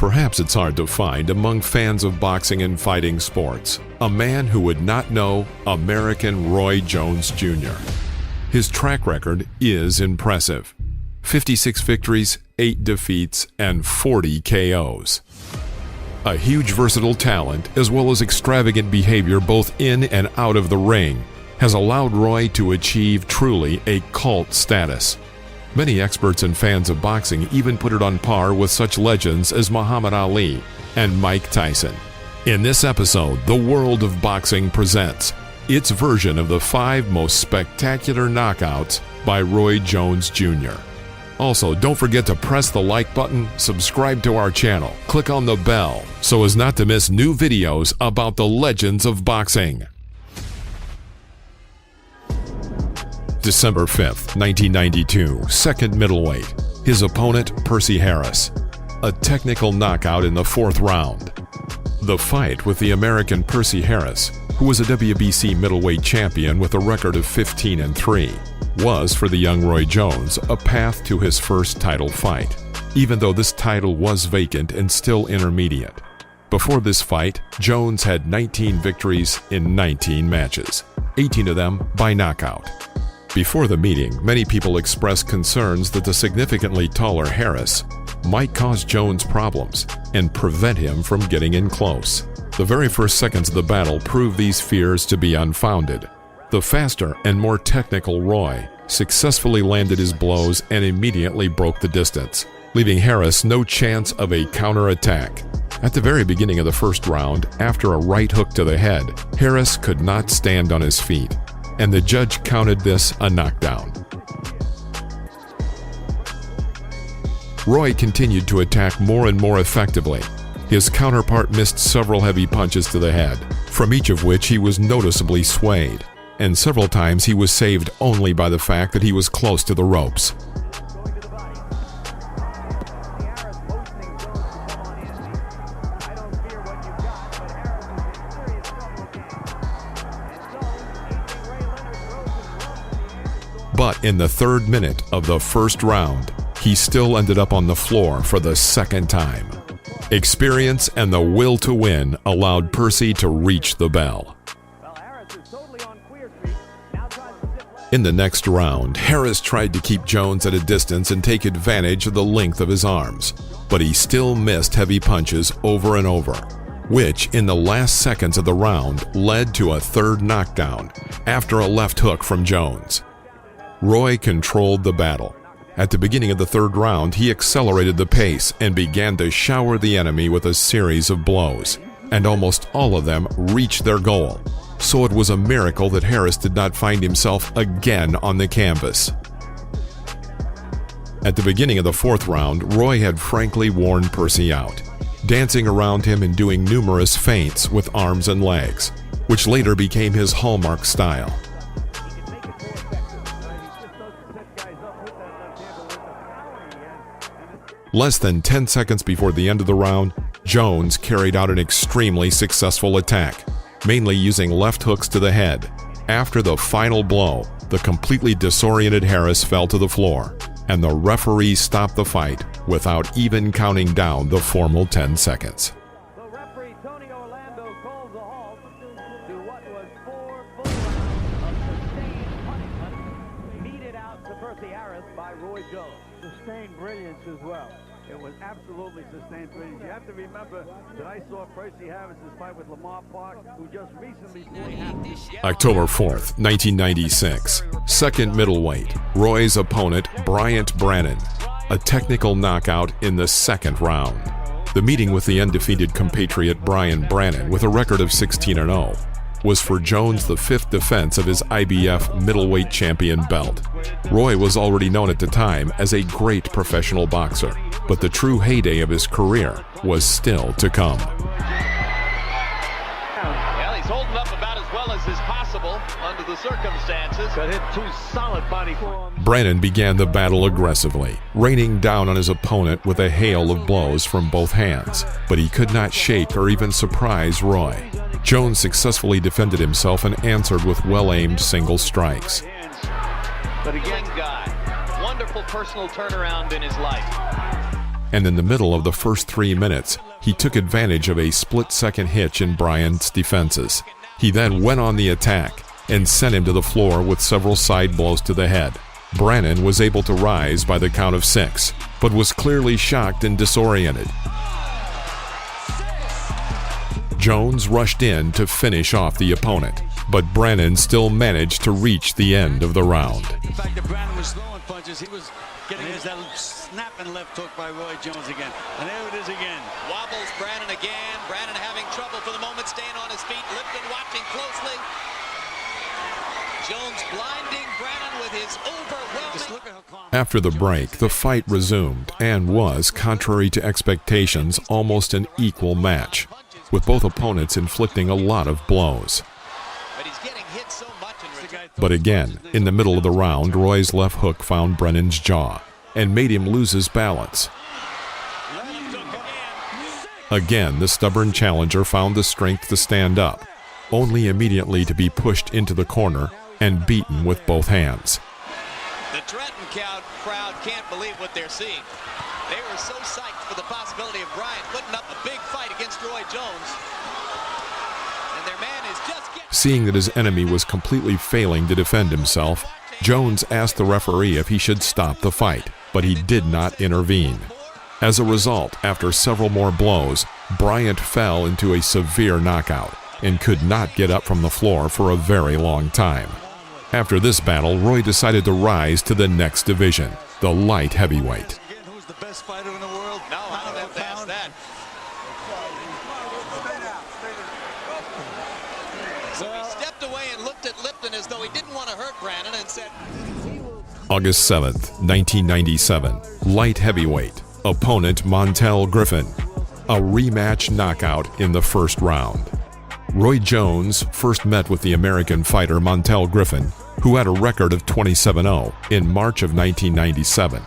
Perhaps it's hard to find among fans of boxing and fighting sports a man who would not know American Roy Jones Jr. His track record is impressive. 56 victories, 8 defeats, and 40 KOs. A huge versatile talent, as well as extravagant behavior both in and out of the ring, has allowed Roy to achieve truly a cult status. Many experts and fans of boxing even put it on par with such legends as Muhammad Ali and Mike Tyson. In this episode, The World of Boxing presents its version of the 5 most spectacular knockouts by Roy Jones Jr. Also, don't forget to press the like button, subscribe to our channel, click on the bell so as not to miss new videos about the legends of boxing. December 5th, 1992, second middleweight. His opponent, Percy Harris. A technical knockout in the 4th round. The fight with the American Percy Harris, who was a WBC middleweight champion with a record of 15-3, was for the young Roy Jones a path to his first title fight, even though this title was vacant and still intermediate. Before this fight, Jones had 19 victories in 19 matches, 18 of them by knockout. Before the meeting, many people expressed concerns that the significantly taller Harris might cause Jones problems and prevent him from getting in close. The very first seconds of the battle proved these fears to be unfounded. The faster and more technical Roy successfully landed his blows and immediately broke the distance, leaving Harris no chance of a counterattack. At the very beginning of the first round, after a right hook to the head, Harris could not stand on his feet, and the judge counted this a knockdown. Roy continued to attack more and more effectively. His counterpart missed several heavy punches to the head, from each of which he was noticeably swayed, and several times he was saved only by the fact that he was close to the ropes. But in the 3rd minute of the first round, he still ended up on the floor for the second time. Experience and the will to win allowed Percy to reach the bell. In the next round, Harris tried to keep Jones at a distance and take advantage of the length of his arms, but he still missed heavy punches over and over, which in the last seconds of the round led to a 3rd knockdown after a left hook from Jones. Roy controlled the battle. At the beginning of the 3rd round, he accelerated the pace and began to shower the enemy with a series of blows, and almost all of them reached their goal. So it was a miracle that Harris did not find himself again on the canvas. At the beginning of the 4th round, Roy had frankly worn Percy out, dancing around him and doing numerous feints with arms and legs, which later became his hallmark style. Less than 10 seconds before the end of the round, Jones carried out an extremely successful attack, mainly using left hooks to the head. After the final blow, the completely disoriented Harris fell to the floor, and the referee stopped the fight without even counting down the formal 10 seconds. The referee Tony Orlando calls a halt to what was 4 full rounds of sustained punishment meted out to Percy Harris by Roy Jones. Sustained brilliance as well. It was absolutely sustained brilliance. You have to remember that I saw Percy Harris' fight with Lamar Park, who just recently October 4th, 1996. Second middleweight. Roy's opponent, Bryant Brannan. A technical knockout in the 2nd round. The meeting with the undefeated compatriot Brian Brannan, with a record of 16-0, was for Jones the 5th defense of his IBF middleweight champion belt. Roy was already known at the time as a great professional boxer, but the true heyday of his career was still to come. Well, he's holding up about as well as is possible under the circumstances. got hit 2 solid body forearms. Brannan began the battle aggressively, raining down on his opponent with a hail of blows from both hands, but he could not shake or even surprise Roy. Jones successfully defended himself and answered with well-aimed single strikes. But again, guy, wonderful personal turnaround in his life. and in the middle of the first 3 minutes, he took advantage of a split-second hitch in Bryant's defenses. He then went on the attack and sent him to the floor with several side blows to the head. Brannon was able to rise by the count of 6, but was clearly shocked and disoriented. Jones rushed in to finish off the opponent, but Brannon still managed to reach the end of the round. The fact that Brannon was throwing punches, he was getting his that snapping left hook by Roy Jones again. And there it is again. Wobbles Brannon again. Brannon having trouble for the moment, staying on his feet. Lipton watching closely. Jones blinding Brannon with his overwhelming. After the break, the fight resumed and was, contrary to expectations, almost an equal match, with both opponents inflicting a lot of blows. But he's getting hit so much in return. But again, in the middle of the round, Roy's left hook found Brennan's jaw and made him lose his balance. Again, the stubborn challenger found the strength to stand up, only immediately to be pushed into the corner and beaten with both hands. The Trenton crowd can't believe what they're seeing. They were so psyched for the possibility of Bryant putting up a big fight against Roy Jones. And their man is just getting... Seeing that his enemy was completely failing to defend himself, Jones asked the referee if he should stop the fight, but he did not intervene. As a result, after several more blows, Bryant fell into a severe knockout and could not get up from the floor for a very long time. After this battle, Roy decided to rise to the next division, the light heavyweight. Who's the best fighter in the world? No, I don't have to ask that. So he stepped away and looked at Lipton as though he didn't want to hurt Brannon and said... August 7th, 1997, light heavyweight, opponent Montel Griffin. A rematch knockout in the first round. Roy Jones first met with the American fighter Montel Griffin, who had a record of 27-0 in March of 1997.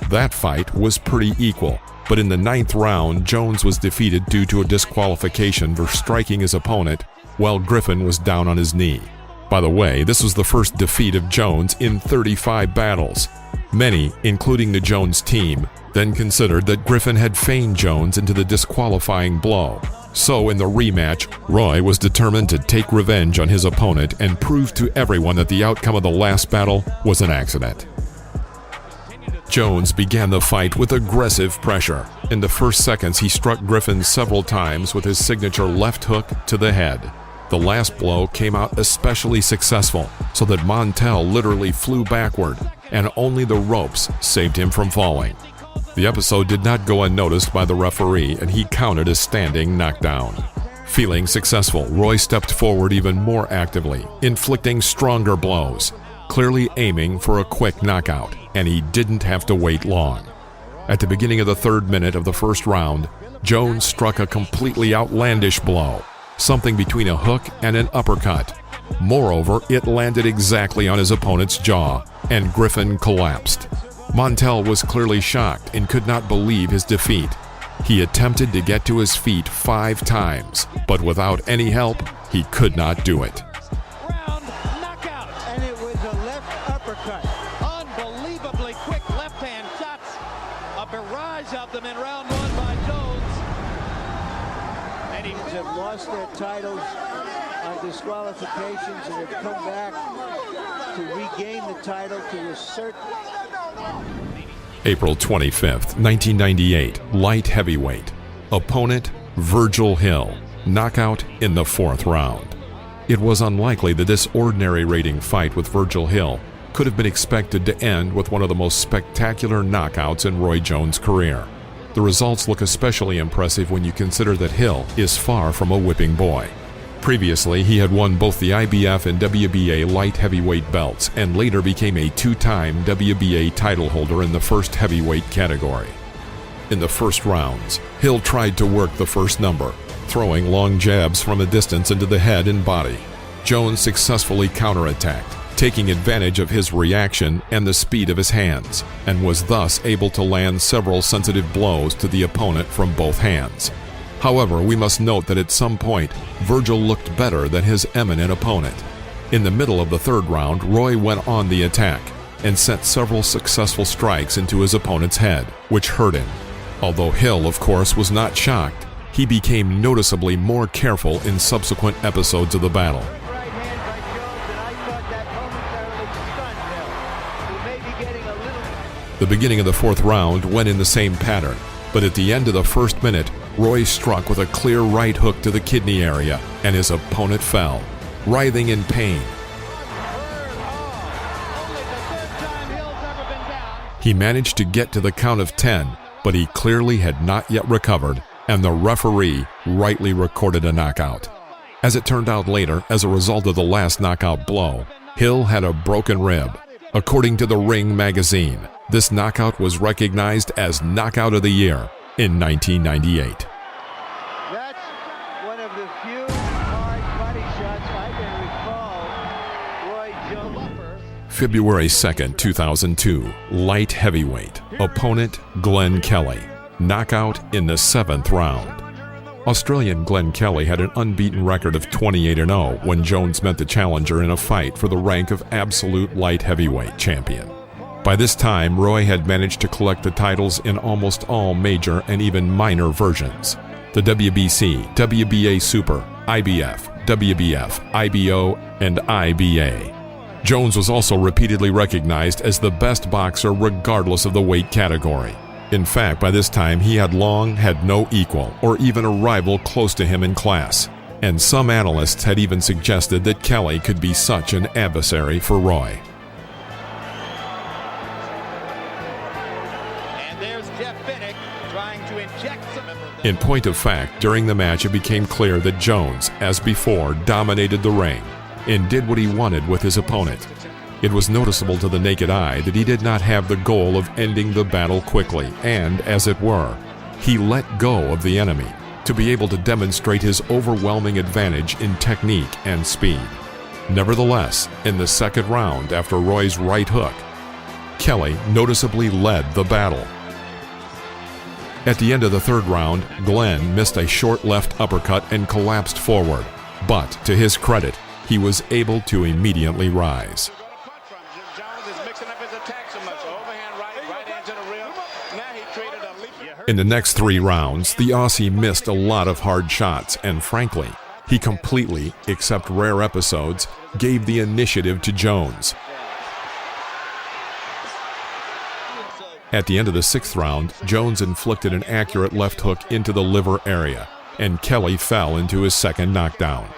That fight was pretty equal, but in the 9th round, Jones was defeated due to a disqualification for striking his opponent while Griffin was down on his knee. By the way, this was the first defeat of Jones in 35 battles. Many, including the Jones team, then considered that Griffin had feigned Jones into the disqualifying blow. So in the rematch, Roy was determined to take revenge on his opponent and prove to everyone that the outcome of the last battle was an accident. Jones began the fight with aggressive pressure. In the first seconds, he struck Griffin several times with his signature left hook to the head. The last blow came out especially successful, so that Montel literally flew backward, and only the ropes saved him from falling. The episode did not go unnoticed by the referee, and he counted a standing knockdown. Feeling successful, Roy stepped forward even more actively, inflicting stronger blows, clearly aiming for a quick knockout, and he didn't have to wait long. At the beginning of the 3rd minute of the first round, Jones struck a completely outlandish blow, something between a hook and an uppercut. Moreover, it landed exactly on his opponent's jaw, and Griffin collapsed. Montel was clearly shocked and could not believe his defeat. He attempted to get to his feet 5 times, but without any help, he could not do it. Round knockout, and it was a left uppercut. Unbelievably quick left-hand shots. A barrage of them in round 1 by Jones. And he have lost their titles on disqualifications and have come back to regain the title to assert. April 25th, 1998, light heavyweight. Opponent, Virgil Hill. Knockout in the 4th round. It was unlikely that this ordinary rating fight with Virgil Hill could have been expected to end with one of the most spectacular knockouts in Roy Jones' career. The results look especially impressive when you consider that Hill is far from a whipping boy. Previously, he had won both the IBF and WBA light heavyweight belts and later became a 2-time WBA title holder in the first heavyweight category. In the first rounds, Hill tried to work the first number, throwing long jabs from a distance into the head and body. Jones successfully counterattacked, taking advantage of his reaction and the speed of his hands, and was thus able to land several sensitive blows to the opponent from both hands. However, we must note that at some point, Virgil looked better than his eminent opponent. In the middle of the 3rd round, Roy went on the attack and sent several successful strikes into his opponent's head, which hurt him. Although Hill, of course, was not shocked, he became noticeably more careful in subsequent episodes of the battle. Right hand by Jones, and I thought that momentarily stunned Hill, who may be getting a little... The beginning of the fourth round went in the same pattern, but at the end of the first minute, Roy struck with a clear right hook to the kidney area, and his opponent fell, writhing in pain. He managed to get to the count of 10, but he clearly had not yet recovered, and the referee rightly recorded a knockout. As it turned out later, as a result of the last knockout blow, Hill had a broken rib. According to the Ring magazine, this knockout was recognized as Knockout of the Year in 1998. That's one of the few hard body shots I can recall Roy Jones. February 2nd, 2002, light heavyweight, opponent Glenn Kelly, knockout in the 7th round. Australian Glenn Kelly had an unbeaten record of 28-0 when Jones met the challenger in a fight for the rank of absolute light heavyweight champion. By this time, Roy had managed to collect the titles in almost all major and even minor versions: the WBC, WBA Super, IBF, WBF, IBO, and IBA. Jones was also repeatedly recognized as the best boxer regardless of the weight category. In fact, by this time, he had long had no equal or even a rival close to him in class, and some analysts had even suggested that Kelly could be such an adversary for Roy. And there's Jeff Finnick trying to inject some... In point of fact, during the match it became clear that Jones, as before, dominated the ring and did what he wanted with his opponent. It was noticeable to the naked eye that he did not have the goal of ending the battle quickly, and, as it were, he let go of the enemy to be able to demonstrate his overwhelming advantage in technique and speed. Nevertheless, in the second round after Roy's right hook, Kelly noticeably led the battle. At the end of the third round, Glenn missed a short left uppercut and collapsed forward, but to his credit, he was able to immediately rise. In the next 3 rounds, the Aussie missed a lot of hard shots, and frankly, he completely, except rare episodes, gave the initiative to Jones. At the end of the 6th round, Jones inflicted an accurate left hook into the liver area, and Kelly fell into his second knockdown.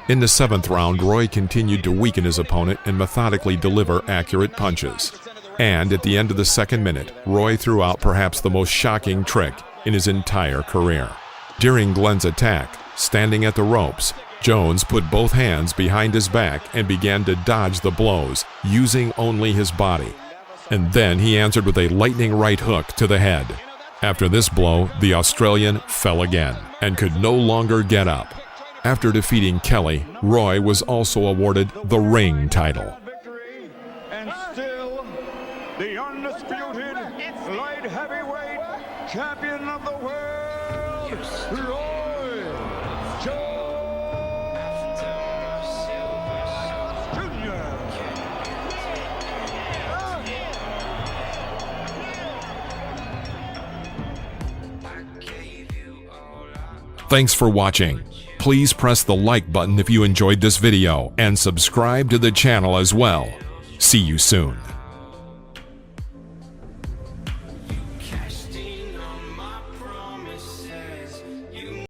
In the 7th round, Roy continued to weaken his opponent and methodically deliver accurate punches. And at the end of the 2nd minute, Roy threw out perhaps the most shocking trick in his entire career. During Glenn's attack, standing at the ropes, Jones put both hands behind his back and began to dodge the blows, using only his body. And then he answered with a lightning right hook to the head. After this blow, the Australian fell again and could no longer get up. After defeating Kelly, Roy was also awarded the Ring title. And still, the undisputed light heavyweight champion of the world, Roy Jones Jr. Thanks for watching. Please press the like button if you enjoyed this video and subscribe to the channel as well. See you soon.